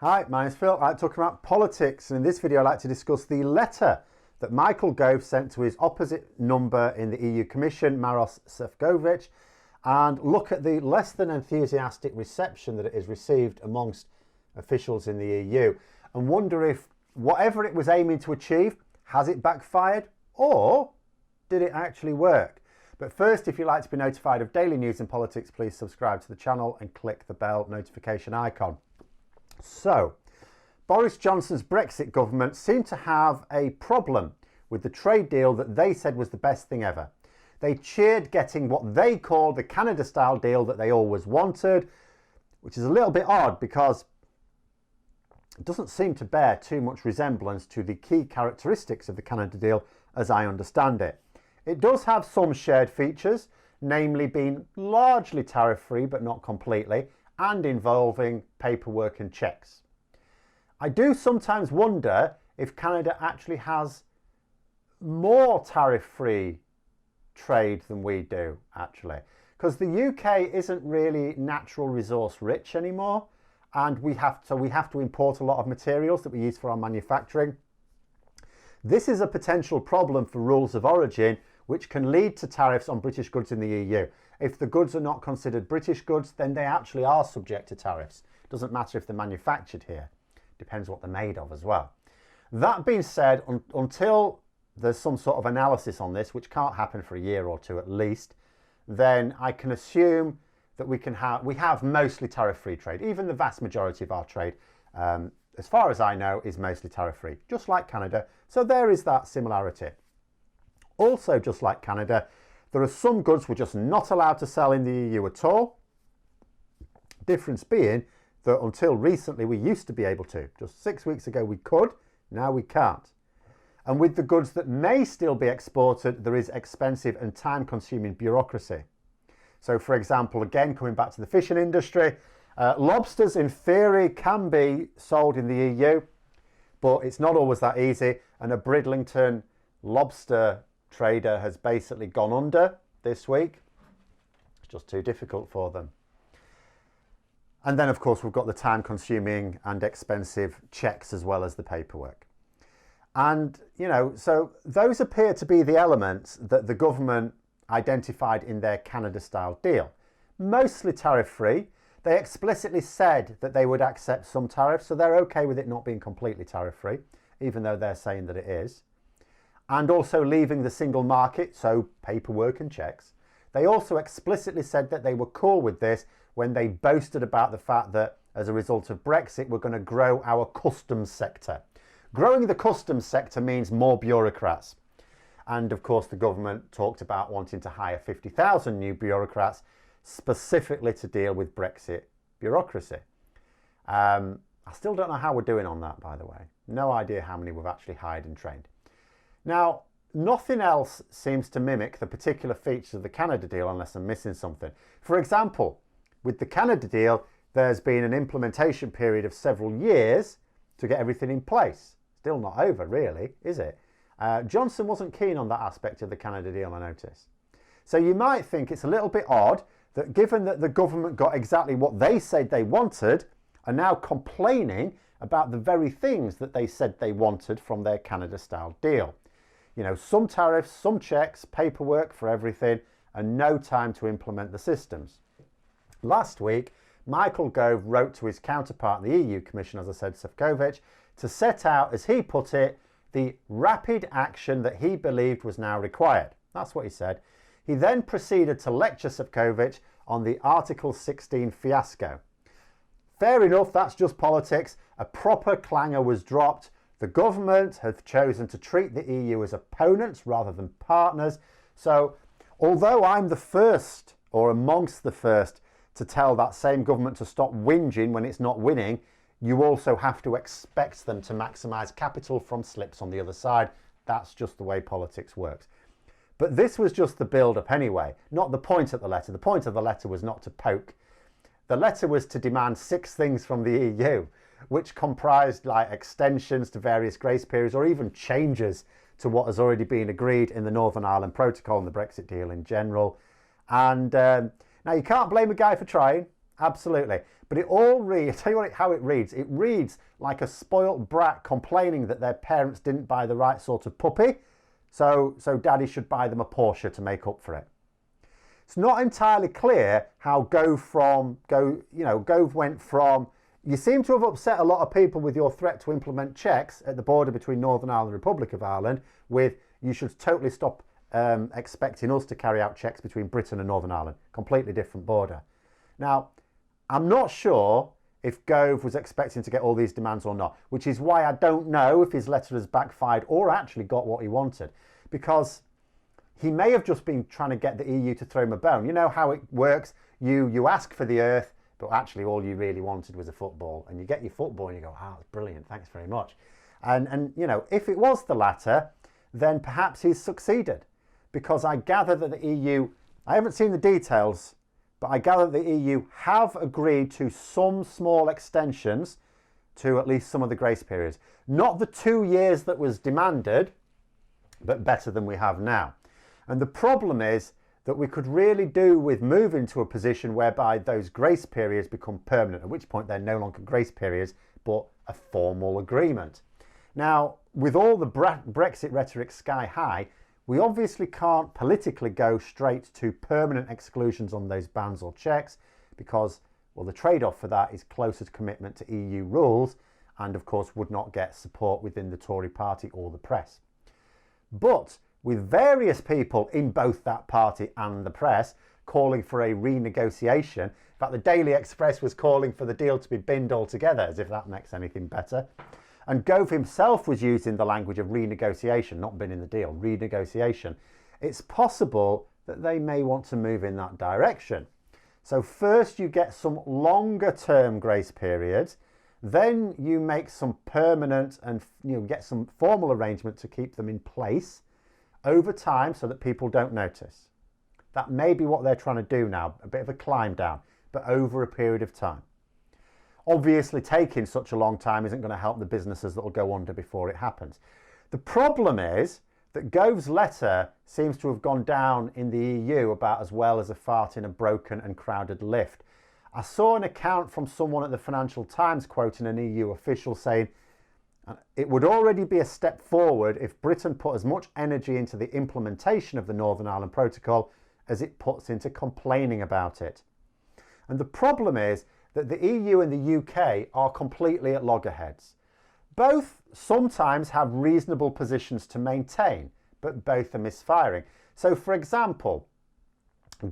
Hi, my name's Phil. I like talking about politics, and in this video I'd like to discuss the letter that Michael Gove sent to his opposite number in the EU Commission, Maros Sefcovic, and look at the less than enthusiastic reception that it has received amongst officials in the EU, and wonder if whatever it was aiming to achieve, has it backfired, or did it actually work? But first, if you'd like to be notified of daily news and politics, please subscribe to the channel and click the bell notification icon. So, Boris Johnson's Brexit government seemed to have a problem with the trade deal that they said was the best thing ever. They cheered getting what they call the Canada-style deal that they always wanted, which is a little bit odd because it doesn't seem to bear too much resemblance to the key characteristics of the Canada deal as I understand it. It does have some shared features, namely being largely tariff-free but not completely, and involving paperwork and checks. I do sometimes wonder if Canada actually has more tariff-free trade than we do, actually, because the UK isn't really natural resource rich anymore, and we have to import a lot of materials that we use for our manufacturing. This is a potential problem for rules of origin, which can lead to tariffs on British goods in the EU. If the goods are not considered British goods, then they actually are subject to tariffs. It doesn't matter if they're manufactured here. Depends what they're made of as well. That being said, until there's some sort of analysis on this, which can't happen for a year or two at least, then I can assume that we have mostly tariff-free trade. Even the vast majority of our trade, as far as I know, is mostly tariff-free, just like Canada. So there is that similarity. Also, just like Canada, there are some goods we're just not allowed to sell in the EU at all. Difference being that until recently we used to be able to. Just 6 weeks ago we could, now we can't. And with the goods that may still be exported, there is expensive and time-consuming bureaucracy. So, for example, again, coming back to the fishing industry, lobsters in theory can be sold in the EU, but it's not always that easy. And a Bridlington lobster trader has basically gone under this week. It's just too difficult for them. And then, of course, we've got the time-consuming and expensive checks as well as the paperwork. And, you know, so those appear to be the elements that the government identified in their Canada-style deal. Mostly tariff-free. They explicitly said that they would accept some tariffs, so they're okay with it not being completely tariff-free, even though they're saying that it is. And also leaving the single market, so paperwork and checks. They also explicitly said that they were cool with this when they boasted about the fact that as a result of Brexit, we're going to grow our customs sector. Growing the customs sector means more bureaucrats. And of course, the government talked about wanting to hire 50,000 new bureaucrats specifically to deal with Brexit bureaucracy. I still don't know how we're doing on that, by the way. No idea how many we've actually hired and trained. Now, nothing else seems to mimic the particular features of the Canada deal unless I'm missing something. For example, with the Canada deal, there's been an implementation period of several years to get everything in place. Still not over, really, is it? Johnson wasn't keen on that aspect of the Canada deal, I notice. So you might think it's a little bit odd that given that the government got exactly what they said they wanted, are now complaining about the very things that they said they wanted from their Canada-style deal. You know, some tariffs, some checks, paperwork for everything, and no time to implement the systems. Last week, Michael Gove wrote to his counterpart in the EU Commission, as I said, Sefcovic, to set out, as he put it, the rapid action that he believed was now required. That's what he said. He then proceeded to lecture Sefcovic on the Article 16 fiasco. Fair enough, that's just politics. A proper clanger was dropped. The government have chosen to treat the EU as opponents rather than partners. So, although I'm the first, or amongst the first, to tell that same government to stop whinging when it's not winning, you also have to expect them to maximise capital from slips on the other side. That's just the way politics works. But this was just the build-up anyway, not the point of the letter. The point of the letter was not to poke. The letter was to demand 6 things from the EU, which comprised like extensions to various grace periods or even changes to what has already been agreed in the Northern Ireland Protocol and the Brexit deal in general. And now you can't blame a guy for trying, absolutely. But it all reads, I'll tell you how it reads. It reads like a spoilt brat complaining that their parents didn't buy the right sort of puppy, so daddy should buy them a Porsche to make up for it. It's not entirely clear how Gove went from, you seem to have upset a lot of people with your threat to implement checks at the border between Northern Ireland and the Republic of Ireland, with you should totally stop expecting us to carry out checks between Britain and Northern Ireland. Completely different border. Now, I'm not sure if Gove was expecting to get all these demands or not, which is why I don't know if his letter has backfired or actually got what he wanted, because he may have just been trying to get the EU to throw him a bone. You know how it works. You ask for the earth, but actually all you really wanted was a football, and you get your football and you go, oh, that's brilliant, thanks very much. And you know, if it was the latter, then perhaps he's succeeded, because I gather that the EU, I haven't seen the details, but I gather the EU have agreed to some small extensions to at least some of the grace periods. Not the 2 years that was demanded, but better than we have now. And the problem is that we could really do with moving to a position whereby those grace periods become permanent, at which point they're no longer grace periods, but a formal agreement. Now, with all the Brexit rhetoric sky high, we obviously can't politically go straight to permanent exclusions on those bans or checks because, well, the trade-off for that is closer commitment to EU rules and, of course, would not get support within the Tory party or the press. But with various people in both that party and the press calling for a renegotiation, in fact, the Daily Express was calling for the deal to be binned altogether, as if that makes anything better. And Gove himself was using the language of renegotiation, not binning the deal, renegotiation. It's possible that they may want to move in that direction. So first you get some longer term grace periods, then you make some permanent and get some formal arrangement to keep them in place over time so that people don't notice. That may be what they're trying to do now, a bit of a climb down, but over a period of time. Obviously, taking such a long time isn't going to help the businesses that will go under before it happens. The problem is that Gove's letter seems to have gone down in the EU about as well as a fart in a broken and crowded lift. I saw an account from someone at the Financial Times quoting an EU official saying, it would already be a step forward if Britain put as much energy into the implementation of the Northern Ireland Protocol as it puts into complaining about it. And the problem is that the EU and the UK are completely at loggerheads. Both sometimes have reasonable positions to maintain, but both are misfiring. So, for example,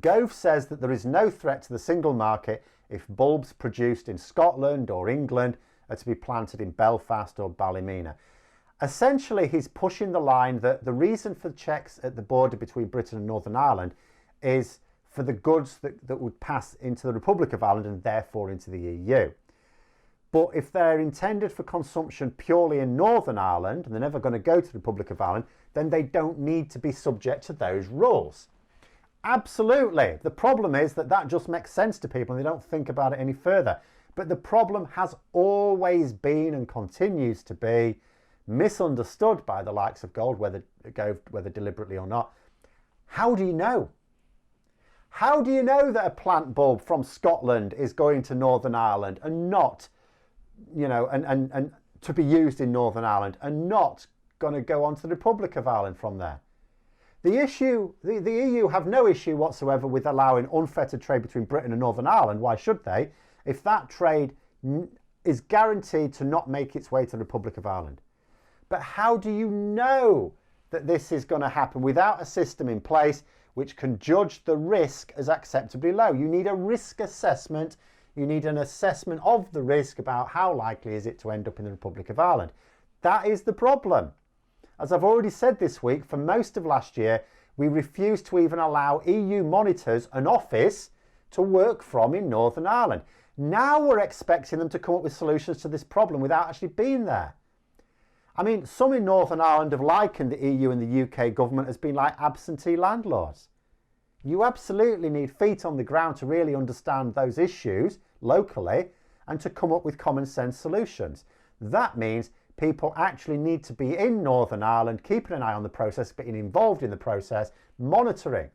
Gove says that there is no threat to the single market if bulbs produced in Scotland or England are to be planted in Belfast or Ballymena. Essentially, he's pushing the line that the reason for checks at the border between Britain and Northern Ireland is for the goods that would pass into the Republic of Ireland and therefore into the EU. But if they're intended for consumption purely in Northern Ireland and they're never going to go to the Republic of Ireland, then they don't need to be subject to those rules. Absolutely. The problem is that just makes sense to people and they don't think about it any further. But the problem has always been and continues to be misunderstood by the likes of Gove, whether deliberately or not. How do you know? How do you know that a plant bulb from Scotland is going to Northern Ireland and not, and to be used in Northern Ireland and not going to go on to the Republic of Ireland from there? The EU have no issue whatsoever with allowing unfettered trade between Britain and Northern Ireland. Why should they? If that trade is guaranteed to not make its way to the Republic of Ireland. But how do you know that this is going to happen without a system in place which can judge the risk as acceptably low? You need a risk assessment. You need an assessment of the risk about how likely is it to end up in the Republic of Ireland. That is the problem. As I've already said this week, for most of last year, we refused to even allow EU monitors an office to work from in Northern Ireland. Now we're expecting them to come up with solutions to this problem without actually being there. I mean, some in Northern Ireland have likened the EU and the UK government as being like absentee landlords. You absolutely need feet on the ground to really understand those issues locally and to come up with common sense solutions. That means people actually need to be in Northern Ireland, keeping an eye on the process, being involved in the process, monitoring.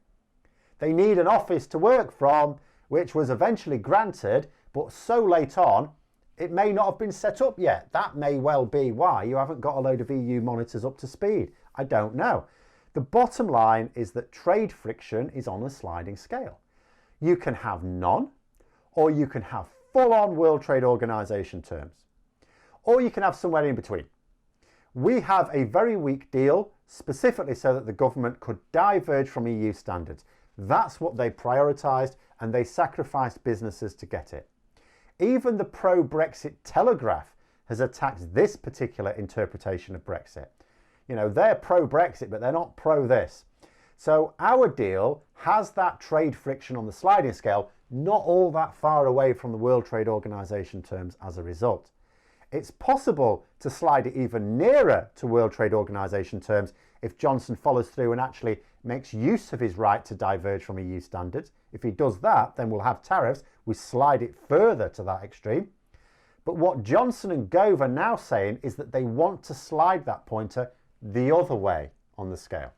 They need an office to work from, which was eventually granted But so late on, it may not have been set up yet. That may well be why you haven't got a load of EU monitors up to speed. I don't know. The bottom line is that trade friction is on a sliding scale. You can have none, or you can have full-on World Trade Organization terms, or you can have somewhere in between. We have a very weak deal, specifically so that the government could diverge from EU standards. That's what they prioritised, and they sacrificed businesses to get it. Even the pro-Brexit Telegraph has attacked this particular interpretation of Brexit. You know, they're pro-Brexit, but they're not pro-this. So our deal has that trade friction on the sliding scale, not all that far away from the World Trade Organization terms as a result. It's possible to slide it even nearer to World Trade Organization terms if Johnson follows through and actually makes use of his right to diverge from EU standards. If he does that, then we'll have tariffs. We slide it further to that extreme. But what Johnson and Gove are now saying is that they want to slide that pointer the other way on the scale.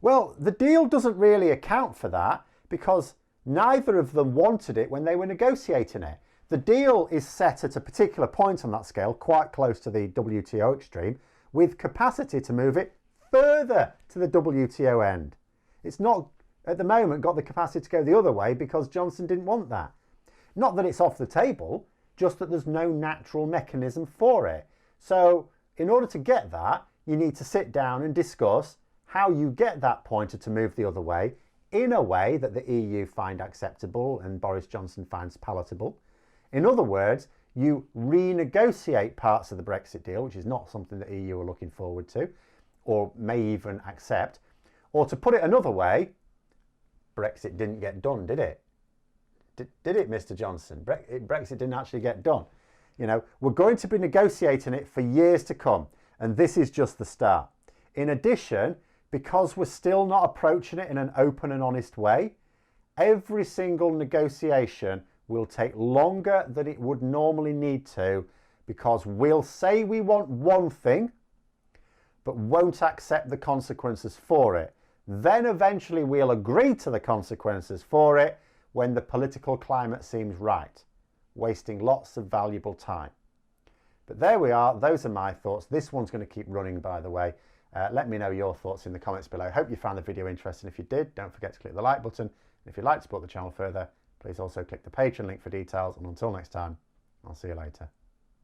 Well, the deal doesn't really account for that because neither of them wanted it when they were negotiating it. The deal is set at a particular point on that scale, quite close to the WTO extreme, with capacity to move it further to the WTO end. It's not, at the moment, got the capacity to go the other way because Johnson didn't want that. Not that it's off the table, just that there's no natural mechanism for it. So in order to get that, you need to sit down and discuss how you get that pointer to move the other way in a way that the EU find acceptable and Boris Johnson finds palatable. In other words, you renegotiate parts of the Brexit deal, which is not something the EU are looking forward to, or may even accept. Or to put it another way, Brexit didn't get done, did it? Did it, Mr. Johnson? Brexit didn't actually get done. You know, we're going to be negotiating it for years to come, and this is just the start. In addition, because we're still not approaching it in an open and honest way, every single negotiation will take longer than it would normally need to because we'll say we want one thing, but won't accept the consequences for it. Then eventually we'll agree to the consequences for it when the political climate seems right, wasting lots of valuable time. But there we are. Those are my thoughts. This one's going to keep running, by the way. Let me know your thoughts in the comments below. Hope you found the video interesting. If you did, don't forget to click the like button. And if you'd like to support the channel further, please also click the Patreon link for details. And until next time, I'll see you later.